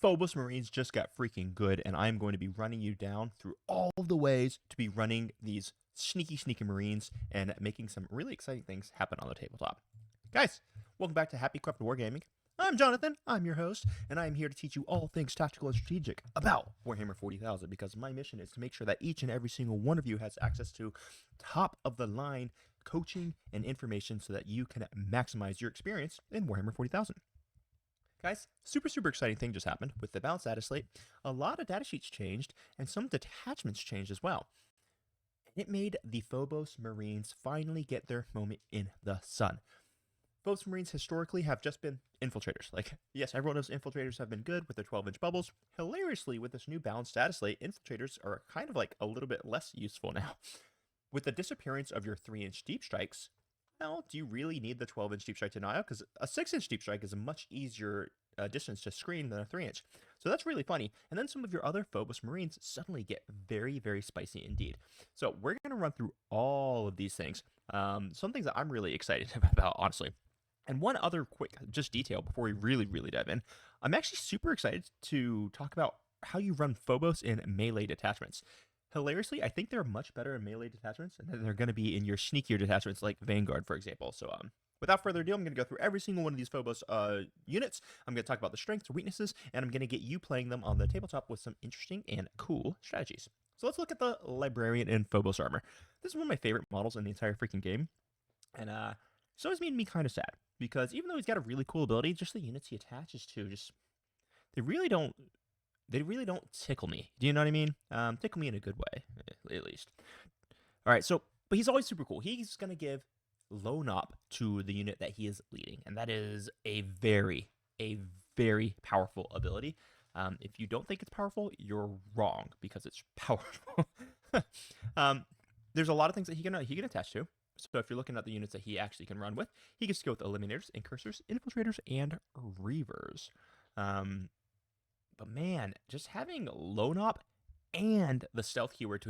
Phobos Marines just got freaking good, and I'm going to be running you down through all of the ways to be running these sneaky Marines and making some really exciting things happen on the tabletop. Guys, welcome back to Happy Corrupt Wargaming. I'm Jonathan, I'm your host, and I am here to teach you all things tactical and strategic about Warhammer 40,000 because my mission is to make sure that each and every single one of you has access to top of the line coaching and information so that you can maximize your experience in Warhammer 40,000. Guys, super exciting thing just happened with the balanced data slate. A lot of data sheets changed, and some detachments changed as well. It made the Phobos Marines finally get their moment in the sun. Phobos Marines historically have just been infiltrators. Like, yes, everyone knows infiltrators have been good with their 12-inch bubbles. Hilariously, with this new balanced data slate, infiltrators are kind of like a little bit less useful now. With the disappearance of your 3-inch deep strikes, well, do you really need the 12-inch deep strike denial? Because a 6-inch deep strike is a much easier distance to screen than a 3-inch. So that's really funny. And then some of your other Phobos Marines suddenly get very spicy indeed. So we're going to run through all of these things. Some things that I'm really excited about, honestly. And one other quick just detail before we really dive in. I'm actually super excited to talk about how you run Phobos in melee detachments. Hilariously, I think they're much better in melee detachments than they're going to be in your sneakier detachments like Vanguard, for example. So without further ado, I'm going to go through every single one of these Phobos units. I'm going to talk about the strengths, weaknesses, and I'm going to get you playing them on the tabletop with some interesting and cool strategies. So let's look at the Librarian in Phobos armor. This is one of my favorite models in the entire freaking game. And it's always made me kind of sad because even though he's got a really cool ability, just the units he attaches to they really don't tickle me. Do you know what I mean? Tickle me in a good way, at least. All right, but he's always super cool. He's going to give loan op to the unit that he is leading, and that is a very powerful ability. If you don't think it's powerful, you're wrong because it's powerful. There's a lot of things that he can attach to. So if you're looking at the units that he actually can run with, he gets to go with Eliminators, Incursors, Infiltrators, and Reivers. But man, just having loan op and the stealth keyword to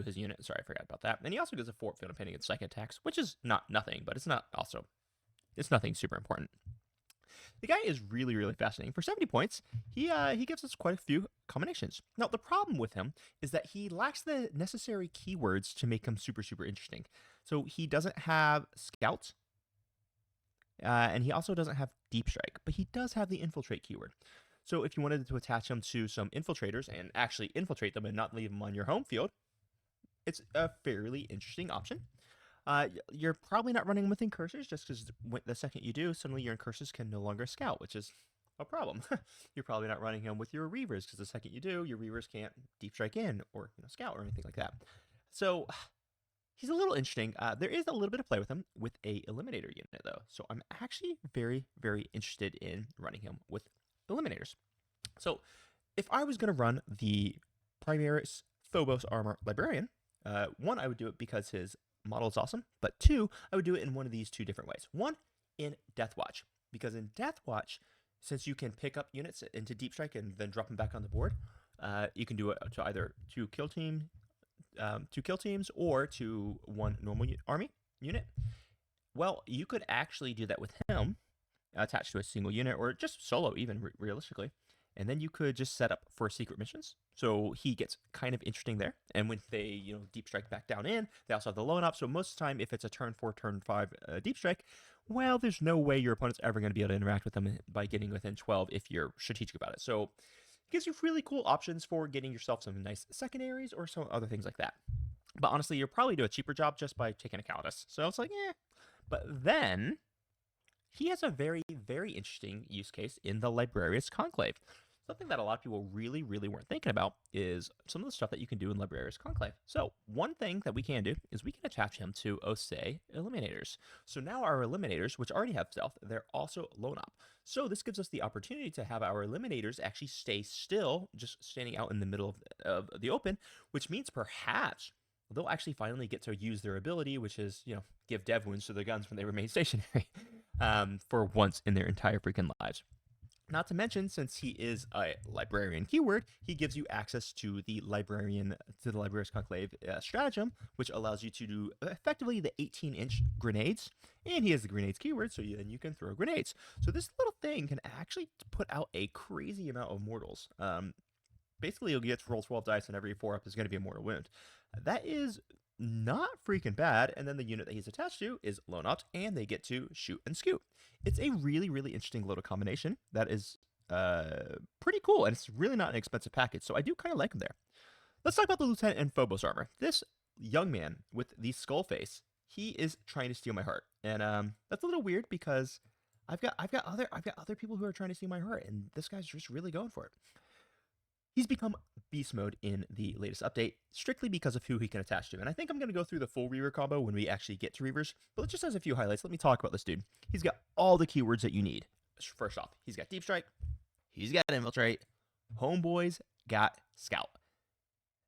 his unit. Sorry, I forgot about that. And he also gets a forward field depending on psychic attacks, which is not nothing, but it's nothing super important. The guy is really fascinating. For 70 points, he gives us quite a few combinations. Now, the problem with him is that he lacks the necessary keywords to make him super interesting. So he doesn't have Scout, and he also doesn't have Deep Strike, but he does have the Infiltrate keyword. So if you wanted to attach him to some infiltrators and actually infiltrate them and not leave them on your home field, it's a fairly interesting option. You're probably not running with Incursors just because the second you do, suddenly your Incursors can no longer scout, which is a problem. You're probably not running him with your Reivers because the second you do, your Reivers can't deep strike in or scout or anything like that. So he's a little interesting. There is a little bit of play with him with a Eliminator unit though. So I'm actually very interested in running him with Eliminators. So if I was going to run the Primaris Phobos Armor Librarian, one, I would do it because his model is awesome, but two, I would do it in one of these two different ways. One, in Deathwatch, because in Deathwatch, since you can pick up units into Deep Strike and then drop them back on the board, you can do it to either two kill teams or to one normal army unit. Well, you could actually do that with him attached to a single unit or just solo even realistically, and then you could just set up for secret missions so he gets kind of interesting there. And when they deep strike back down in, they also have the loan up, so most of the time if it's a turn 4 turn 5 deep strike, well, there's no way your opponent's ever going to be able to interact with them by getting within 12 if you're strategic about it. So it gives you really cool options for getting yourself some nice secondaries or some other things like that. But honestly, you'll probably do a cheaper job just by taking a Calidus, so it's like but then he has a very interesting use case in the Librarius Conclave. Something that a lot of people really weren't thinking about is some of the stuff that you can do in Librarius Conclave. So one thing that we can do is we can attach him to Osei Eliminators. So now our Eliminators, which already have stealth, they're also loan op. So this gives us the opportunity to have our Eliminators actually stay still, just standing out in the middle of the open, which means perhaps they'll actually finally get to use their ability, which is, give dev wounds to their guns when they remain stationary for once in their entire freaking lives. Not to mention, since he is a librarian keyword, he gives you access to the Librarian's Conclave stratagem, which allows you to do effectively the 18-inch grenades. And he has the grenades keyword, so then you can throw grenades. So this little thing can actually put out a crazy amount of mortals. Basically, you'll get to roll 12 dice, and every 4 up is going to be a mortal wound. That is not freaking bad. And then the unit that he's attached to is Lone Opt, and they get to shoot and scoot. It's a really, really interesting little combination that is pretty cool, and it's really not an expensive package, so I do kind of like him there. Let's talk about the Lieutenant and Phobos armor. This young man with the skull face, he is trying to steal my heart, and that's a little weird because I've got other people who are trying to steal my heart, and this guy's just really going for it. He's become beast mode in the latest update, strictly because of who he can attach to. And I think I'm going to go through the full Reiver combo when we actually get to Reivers, but just as a few highlights, let me talk about this dude. He's got all the keywords that you need. First off, he's got Deep Strike, he's got Infiltrate, Homeboys got Scout.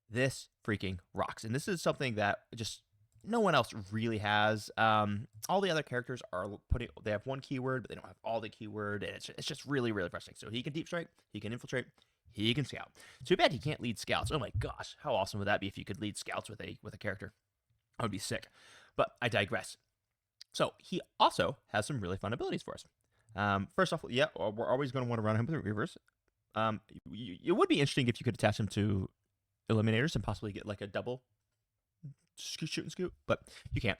This freaking rocks. And this is something that just no one else really has. All the other characters they have one keyword, but they don't have all the keyword, and it's just really, really frustrating. So he can Deep Strike, he can Infiltrate, he can Scout. Too bad he can't lead Scouts. Oh my gosh, how awesome would that be if you could lead Scouts with a character? That would be sick. But I digress. So he also has some really fun abilities for us. First off, yeah, we're always going to want to run him with Reivers. It would be interesting if you could attach him to Eliminators and possibly get like a double shoot and scoot, but you can't.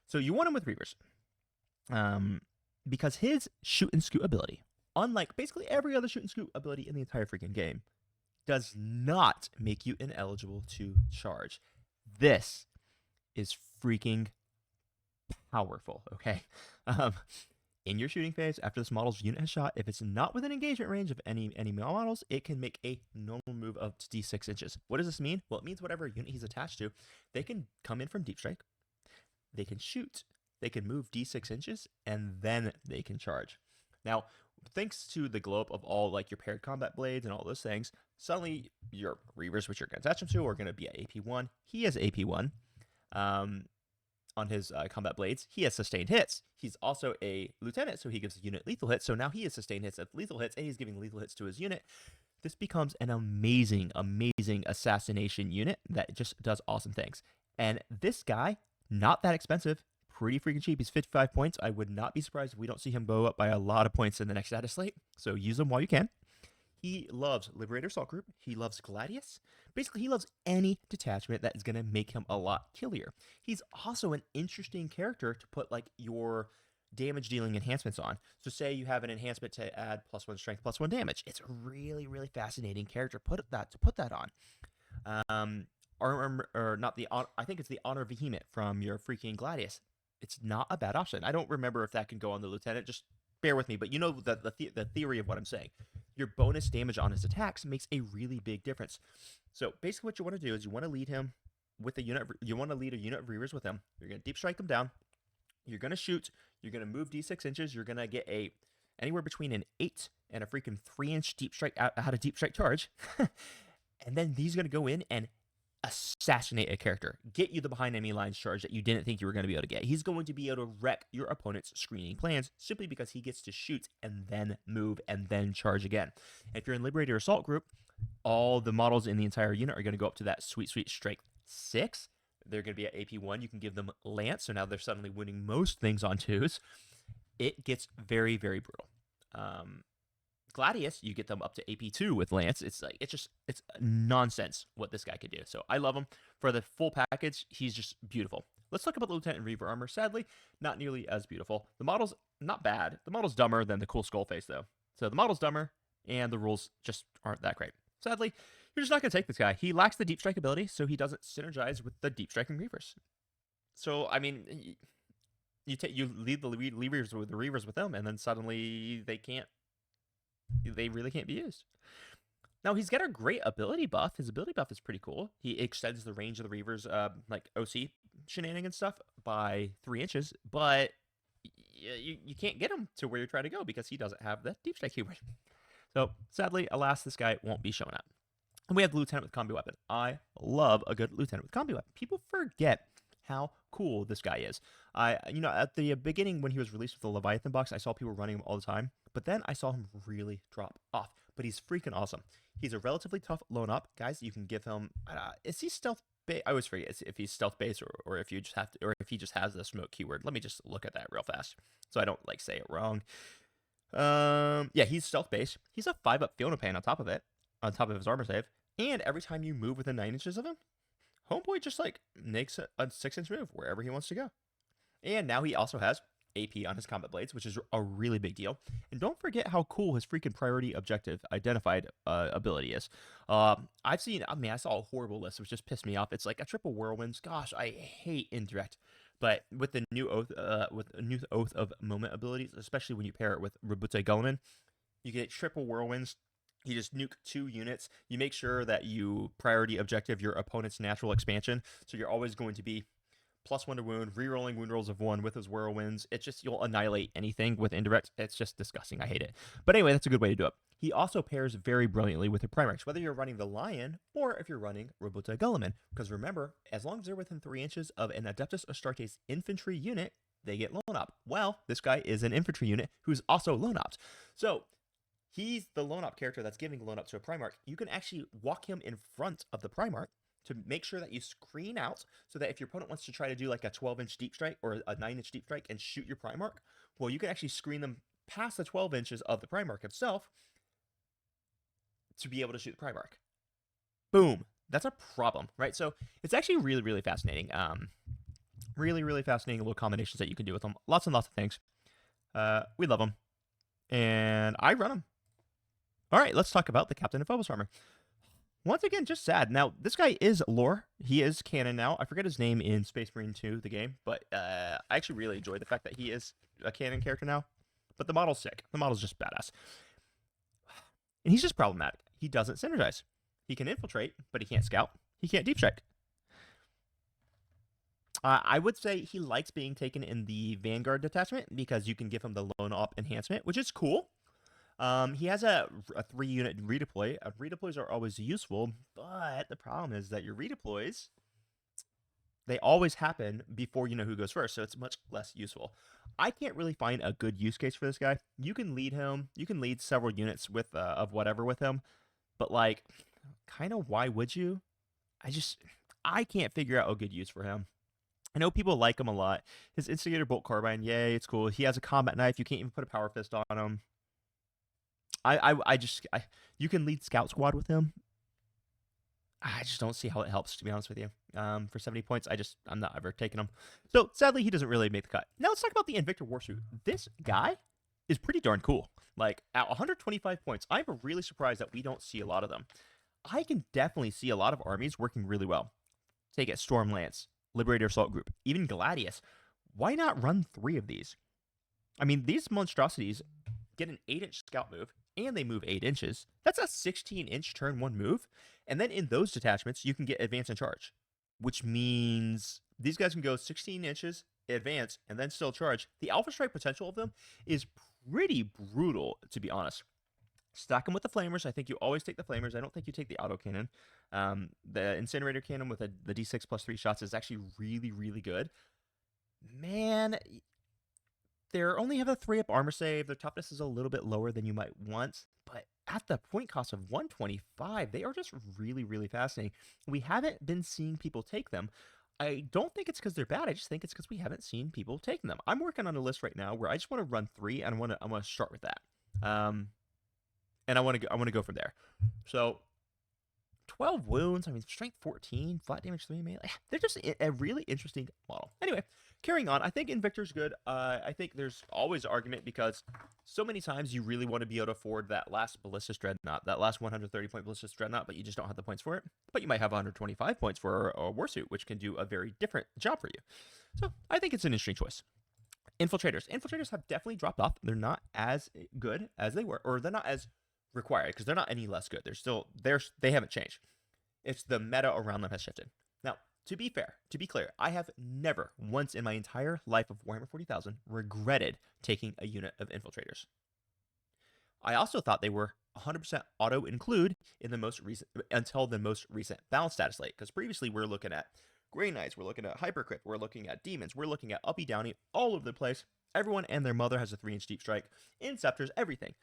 So you want him with Reivers. Because his shoot and scoot ability, unlike basically every other shoot and scoot ability in the entire freaking game, does not make you ineligible to charge. This is freaking powerful, okay? In your shooting phase, after this model's unit has shot, if it's not within engagement range of any models, it can make a normal move up to D6 inches. What does this mean? Well, it means whatever unit he's attached to, they can come in from Deep Strike, they can shoot, they can move D6 inches, and then they can charge. Now, thanks to the glow up of all like your paired combat blades and all those things, suddenly your Reivers, which you're going to attach him to, are going to be at AP1. He has AP1. On his combat blades, he has sustained hits. He's also a lieutenant, so he gives the unit lethal hits. So now he has sustained hits at lethal hits, and he's giving lethal hits to his unit. This becomes an amazing, amazing assassination unit that just does awesome things. And this guy, not that expensive, pretty freaking cheap. He's 55 points. I would not be surprised if we don't see him go up by a lot of points in the next status slate. So use him while you can. He loves Liberator Assault Group. He loves Gladius. Basically, he loves any detachment that is going to make him a lot killier. He's also an interesting character to put like your damage dealing enhancements on. So say you have an enhancement to add +1 strength, +1 damage. It's a really, really fascinating character to put that on. I think it's the Honor Vehement from your freaking Gladius. It's not a bad option. I don't remember if that can go on the Lieutenant. Just bear with me, but you know the theory of what I'm saying. Your bonus damage on his attacks makes a really big difference. So basically what you want to do is you want to lead him with a unit. You want to lead a unit of Reivers with him. You're going to Deep Strike him down. You're going to shoot. You're going to move D6 inches. You're going to get anywhere between an 8 and a freaking 3-inch Deep Strike out of Deep Strike charge. And then he's going to go in and assassinate a character, get you the behind enemy lines charge that you didn't think you were going to be able to get. He's going to be able to wreck your opponent's screening plans simply because he gets to shoot and then move and then charge again. And if you're in Liberator Assault Group, all the models in the entire unit are going to go up to that sweet Strike 6. They're going to be at AP1. You can give them Lance, so now they're suddenly winning most things on 2s. It gets very, very brutal. Gladius, you get them up to AP2 with Lance. It's nonsense what this guy could do. So I love him. For the full package, he's just beautiful. Let's talk about the Lieutenant and Reiver armor. Sadly, not nearly as beautiful. The model's not bad. The model's dumber than the cool skull face, though. So the model's dumber, and the rules just aren't that great. Sadly, you're just not going to take this guy. He lacks the Deep Strike ability, so he doesn't synergize with the Deep Striking Reivers. So, I mean, you lead the Reivers with them, and then suddenly they really can't be used. Now, he's got a great ability buff. His ability buff is pretty cool. He extends the range of the Reivers, like OC shenanigans stuff, by 3 inches, but you can't get him to where you're trying to go because he doesn't have the Deep Strike keyword. So, sadly, alas, this guy won't be showing up. And we have the Lieutenant with combi weapon. I love a good Lieutenant with combi weapon. People forget how cool this guy is. At the beginning when he was released with the Leviathan box, I saw people running him all the time, but then I saw him really drop off. But he's freaking awesome. He's a relatively tough lone up, guys. You can give him. Is he stealth? I always forget if he's stealth based or if you just have to, or if he just has the smoke keyword. Let me just look at that real fast so I don't like say it wrong. Yeah, he's stealth based. He's a 5-up Fiona Pan on top of it, on top of his armor save, and every time you move within 9 inches of him, Homeboy just like makes a 6-inch move wherever he wants to go. And now he also has AP on his combat blades, which is a really big deal. And don't forget how cool his freaking priority objective identified ability is. I saw a horrible list, which just pissed me off. It's like a triple whirlwinds. Gosh, I hate indirect. But with the new oath of moment abilities, especially when you pair it with Rabute Gulliman, you get triple whirlwinds. You just nuke 2 units. You make sure that you priority objective your opponent's natural expansion. So you're always going to be +1 to wound, rerolling wound rolls of 1 with those whirlwinds. It's just, you'll annihilate anything with indirect. It's just disgusting. I hate it. But anyway, that's a good way to do it. He also pairs very brilliantly with your Primaries, whether you're running the Lion or if you're running Rabute Gulliman. Because remember, as long as they're within 3 inches of an Adeptus Astartes infantry unit, they get lone op. Well, this guy is an infantry unit who's also lone opt. So he's the lone op character that's giving lone up to a Primarch. You can actually walk him in front of the Primarch to make sure that you screen out so that if your opponent wants to try to do like a 12-inch deep strike or a 9-inch deep strike and shoot your Primarch, well, you can actually screen them past the 12 inches of the Primarch himself to be able to shoot the Primarch. Boom. That's a problem, right? So it's actually really, really fascinating. Really, really fascinating little combinations that you can do with them. Lots and lots of things. We love them. And I run them. All right, let's talk about the Captain of Phobos armor. Once again, just sad. Now, this guy is lore. He is canon now. I forget his name in Space Marine 2, the game, but I actually really enjoy the fact that he is a canon character now. But the model's sick. The model's just badass. And he's just problematic. He doesn't synergize. He can infiltrate, but he can't scout. He can't deep strike. I would say he likes being taken in the Vanguard detachment because you can give him the lone op enhancement, which is cool. He has a 3-unit redeploy. Redeploys are always useful, but the problem is that your redeploys, they always happen before you know who goes first, so it's much less useful. I can't really find a good use case for this guy. You can lead him. You can lead several units with of whatever with him, but like, kind of why would you? I can't figure out a good use for him. I know people like him a lot. His Instigator Bolt Carbine, yay, it's cool. He has a combat knife. You can't even put a Power Fist on him. You can lead Scout Squad with him. I just don't see how it helps, to be honest with you. For 70 points, I'm not ever taking him. So sadly, he doesn't really make the cut. Now let's talk about the Invictor Warsuit. This guy is pretty darn cool. Like at 125 points, I'm really surprised that we don't see a lot of them. I can definitely see a lot of armies working really well. Take it, Stormlance, Liberator Assault Group, even Gladius. Why not run 3 of these? I mean, these monstrosities get an 8-inch scout move, and they move 8 inches. That's a 16-inch turn 1 move. And then in those detachments, you can get advance and charge, which means these guys can go 16 inches, advance, and then still charge. The Alpha Strike potential of them is pretty brutal, to be honest. Stack them with the Flamers. I think you always take the Flamers. I don't think you take the autocannon. The Incinerator Cannon with the D6 plus 3 shots is actually really, really good. Man, they only have a 3-up armor save. Their toughness is a little bit lower than you might want, but at the point cost of 125, they are just really, really fascinating. We haven't been seeing people take them. I don't think it's because they're bad. I just think it's because we haven't seen people taking them. I'm working on a list right now where I just want to run 3, and I want to start with that. And I want to go from there. So 12 wounds. I mean, strength 14, flat damage 3 melee. They're just a really interesting model. Anyway, carrying on. I think Invictor's good. I think there's always an argument because so many times you really want to be able to afford that last Ballistus Dreadnought, that last 130-point Ballistus Dreadnought, but you just don't have the points for it. But you might have 125 points for a Warsuit, which can do a very different job for you. So I think it's an interesting choice. Infiltrators. Infiltrators have definitely dropped off. They're not as good as they were, or they're not as required because they're not any less good. They haven't changed. It's the meta around them has shifted. Now, to be fair, to be clear, I have never once in my entire life of Warhammer 40,000 regretted taking a unit of infiltrators. I also thought they were 100% auto include in the most recent until the most recent balance status late, because previously we were looking at Grey Knights, we're looking at Hypercrypt, we're looking at Demons, we're looking at Uppy Downy, all over the place. Everyone and their mother has a 3-inch deep strike. Inceptors, everything.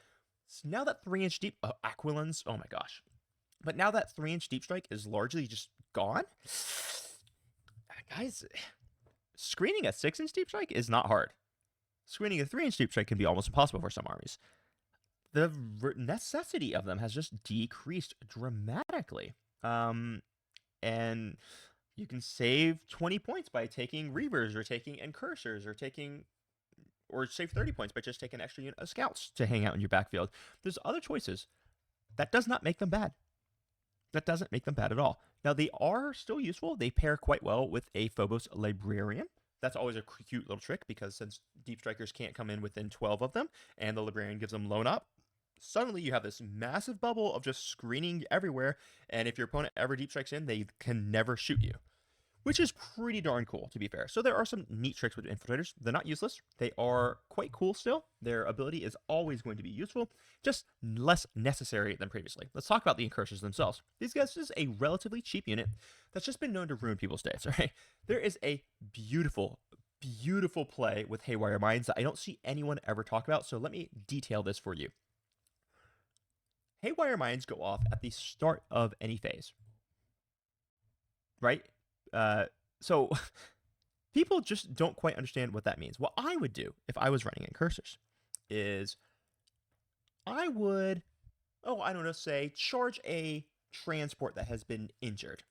So now that 3-inch deep, Aquilons, oh my gosh. But now that 3-inch deep strike is largely just gone, guys, screening a 6-inch deep strike is not hard. Screening a 3-inch deep strike can be almost impossible for some armies. The necessity of them has just decreased dramatically. And you can save 20 points by taking Reivers or taking Incursors or save 30 points by just taking an extra unit of scouts to hang out in your backfield. There's other choices. That does not make them bad. That doesn't make them bad at all. Now, they are still useful. They pair quite well with a Phobos Librarian. That's always a cute little trick because since Deep Strikers can't come in within 12 of them and the Librarian gives them Lone Up, suddenly you have this massive bubble of just screening everywhere, and if your opponent ever Deep Strikes in, they can never shoot you, which is pretty darn cool, to be fair. So there are some neat tricks with Infiltrators. They're not useless. They are quite cool still. Their ability is always going to be useful, just less necessary than previously. Let's talk about the Incursors themselves. These guys are just a relatively cheap unit that's just been known to ruin people's days, all right? There is a beautiful, beautiful play with Haywire Minds that I don't see anyone ever talk about, so let me detail this for you. Haywire Minds go off at the start of any phase, right? So people just don't quite understand what that means. What I would do if I was running Incursors is I would, say charge a transport that has been injured.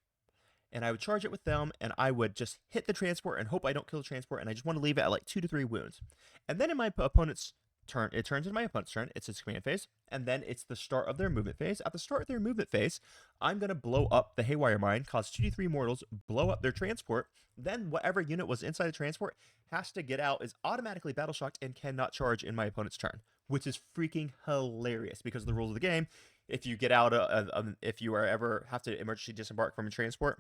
And I would charge it with them, and I would just hit the transport and hope I don't kill the transport, and I just want to leave it at like 2 to 3 wounds. And then in my opponent's turn, it turns into my opponent's turn, it's its command phase, and then it's the start of their movement phase. At the start of their movement phase, I'm going to blow up the Haywire Mine, cause 2 to 3 mortals, blow up their transport, then whatever unit was inside the transport has to get out, is automatically battle shocked, and cannot charge in my opponent's turn, which is freaking hilarious because of the rules of the game. If you get out, if you are ever have to emergency disembark from a transport,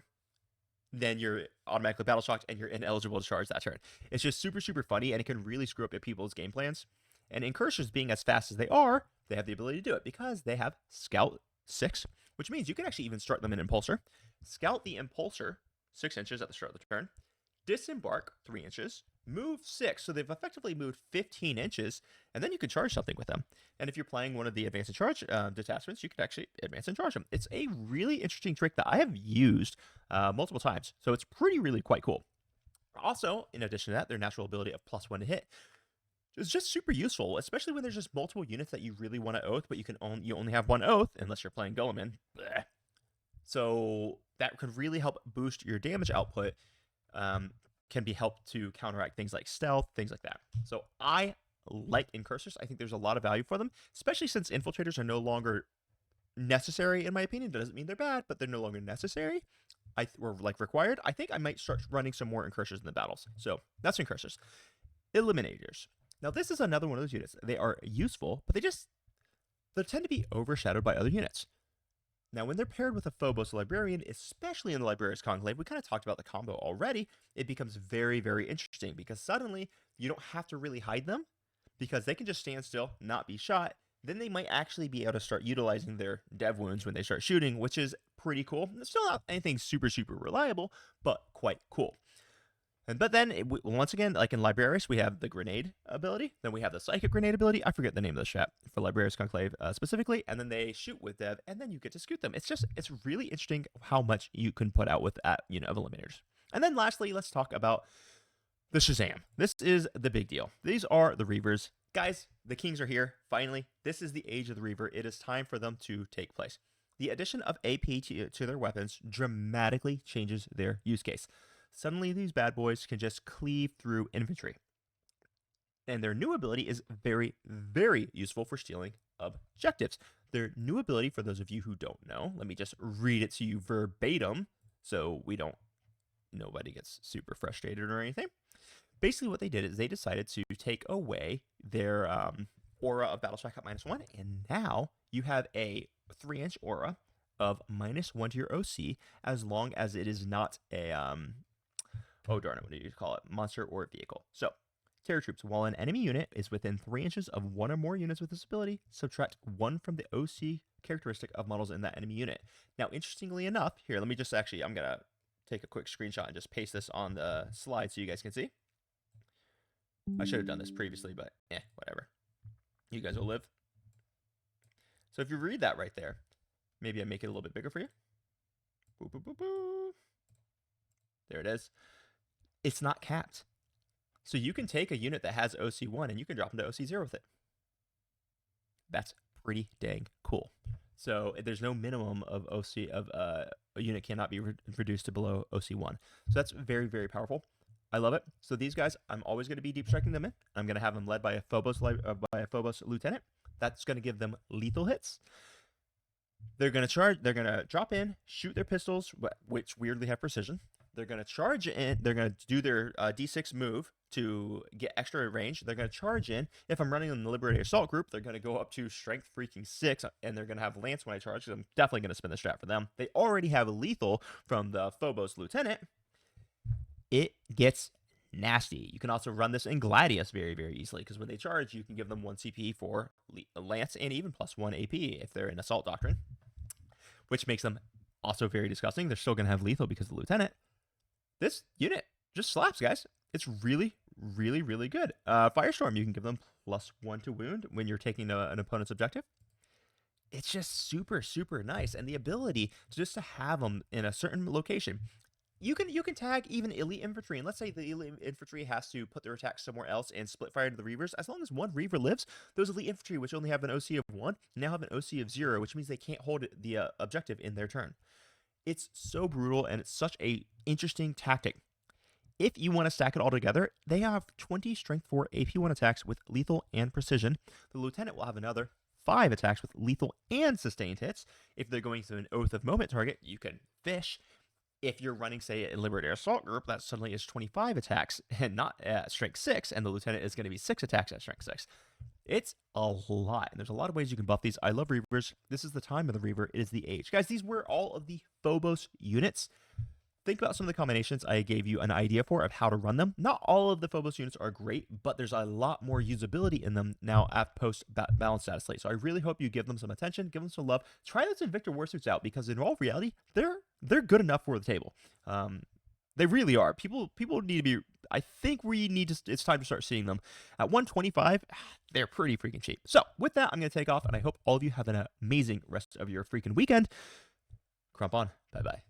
then you're automatically battle shocked and you're ineligible to charge that turn. It's just super, super funny, and it can really screw up people's game plans. And Incursors, being as fast as they are, they have the ability to do it because they have Scout 6, which means you can actually even start them in Impulsor. Scout the Impulsor 6 inches at the start of the turn, disembark 3 inches, move 6, so they've effectively moved 15 inches, and then you can charge something with them. And if you're playing one of the advance and charge detachments, you can actually advance and charge them. It's a really interesting trick that I have used multiple times, so it's really quite cool. Also, in addition to that, their natural ability of +1 to hit is just super useful, especially when there's just multiple units that you really want to oath, but you only have one oath unless you're playing Guilliman. Blech. So that could really help boost your damage output. Can be helped to counteract things like stealth, things like that. So I like Incursors. I think there's a lot of value for them, especially since Infiltrators are no longer necessary, in my opinion. That doesn't mean they're bad, but they're no longer necessary. Or like required. I think I might start running some more Incursors in the battles. So that's Incursors. Eliminators. Now this is another one of those units. They are useful, but they tend to be overshadowed by other units. Now, when they're paired with a Phobos Librarian, especially in the Librarian's Conclave, we kind of talked about the combo already, it becomes very interesting because suddenly you don't have to really hide them because they can just stand still, not be shot. Then they might actually be able to start utilizing their dev wounds when they start shooting, which is pretty cool. It's still not anything super reliable, but quite cool. But then, once again, like in Librarius, we have the grenade ability. Then we have the psychic grenade ability. I forget the name of the strat for Librarius Conclave specifically. And then they shoot with dev, and then you get to scoot them. It's really interesting how much you can put out with that unit of Eliminators. And then lastly, let's talk about the Shazam. This is the big deal. These are the Reivers. Guys, the Kings are here. Finally, this is the age of the Reiver. It is time for them to take place. The addition of AP to their weapons dramatically changes their use case. Suddenly, these bad boys can just cleave through infantry. And their new ability is very useful for stealing objectives. Their new ability, for those of you who don't know, let me just read it to you verbatim so nobody gets super frustrated or anything. Basically, what they did is they decided to take away their aura of battle shock at -1, and now you have a 3-inch aura of -1 to your OC as long as it is not a oh darn it, what do you call it? Monster or vehicle. So, Terror Troops. While an enemy unit is within 3 inches of one or more units with this ability, subtract 1 from the OC characteristic of models in that enemy unit. Now, interestingly enough, here, let me just I'm going to take a quick screenshot and just paste this on the slide so you guys can see. I should have done this previously, but whatever. You guys will live. So if you read that right there, maybe I make it a little bit bigger for you. Boo, boo, boo, boo. There it is. It's not capped. So you can take a unit that has OC1 and you can drop into OC0 with it. That's pretty dang cool. So there's no minimum of OC of a unit cannot be reduced to below OC1. So that's very, very powerful. I love it. So these guys, I'm always going to be deep striking them in. I'm going to have them led by a Phobos lieutenant. That's going to give them lethal hits. They're going to charge. They're going to drop in, shoot their pistols, which weirdly have precision. They're going to charge in. They're going to do their D6 move to get extra range. They're going to charge in. If I'm running in the Liberator Assault group, they're going to go up to Strength freaking 6, and they're going to have Lance when I charge. I'm definitely going to spin the strat for them. They already have a lethal from the Phobos Lieutenant. It gets nasty. You can also run this in Gladius very, very easily, because when they charge, you can give them 1 CP for Lance and even +1 AP if they're in Assault Doctrine, which makes them also very disgusting. They're still going to have lethal because of the Lieutenant. This unit just slaps, guys. It's really, really, really good. Firestorm, you can give them +1 to wound when you're taking an opponent's objective. It's just super, super nice. And the ability to just to have them in a certain location. You can tag even elite infantry, and let's say the elite infantry has to put their attack somewhere else and split fire to the Reavers. As long as one Reiver lives, those elite infantry, which only have an OC of 1, now have an OC of 0, which means they can't hold the objective in their turn. It's so brutal, and it's such a interesting tactic. If you want to stack it all together, they have 20 Strength 4 AP1 attacks with lethal and precision. The Lieutenant will have another 5 attacks with lethal and sustained hits. If they're going to an Oath of Moment target, you can fish. If you're running, say, a Liberator Assault group, that suddenly is 25 attacks and not at Strength 6, and the Lieutenant is going to be 6 attacks at Strength 6. It's a lot, and there's a lot of ways you can buff these. I love Reavers. This is the time of the Reiver. It is the age. Guys, these were all of the Phobos units. Think about some of the combinations I gave you an idea for of how to run them. Not all of the Phobos units are great, but there's a lot more usability in them now at post-balance status slate. So I really hope you give them some attention, give them some love. Try those Invictor warsuits out, because in all reality, they're good enough for the table. They really are. People need to be. I think we need to. It's time to start seeing them at 125. They're pretty freaking cheap. So with that, I'm going to take off, and I hope all of you have an amazing rest of your freaking weekend. Crump on. Bye bye.